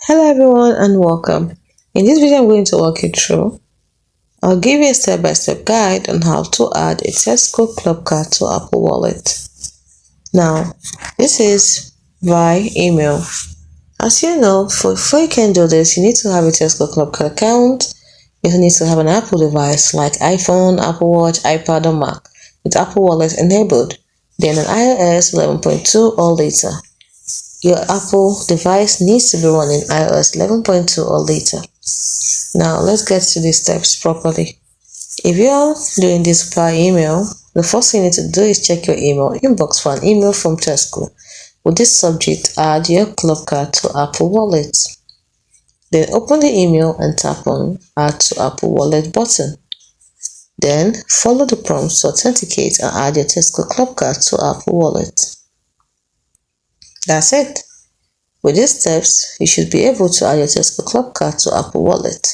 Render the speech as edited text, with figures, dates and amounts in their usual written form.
Hello everyone and welcome. In this video I'm going to walk you through. I'll give you a step-by-step guide on how to add a Tescoclub card to Apple Wallet. Now, this is via email. As you know, before you can do this, you need to have a Tescoclub card account. You need to have an Apple device like iPhone, Apple Watch, iPad or Mac with Apple Wallet enabled, then an iOS 11.2 or later. Your Apple device needs to be running iOS 11.2 or later. Now let's get to these steps properly. If you're doing this by email, the first thing you need to do is check your email inbox for an email from Tesco with this subject: add your club card to Apple Wallet. Then open the email and tap on add to Apple Wallet button. Then follow the prompts to authenticate and add your Tescoclub card to Apple Wallet. That's it. With these steps, you should be able to add your Tescoclub card to Apple Wallet.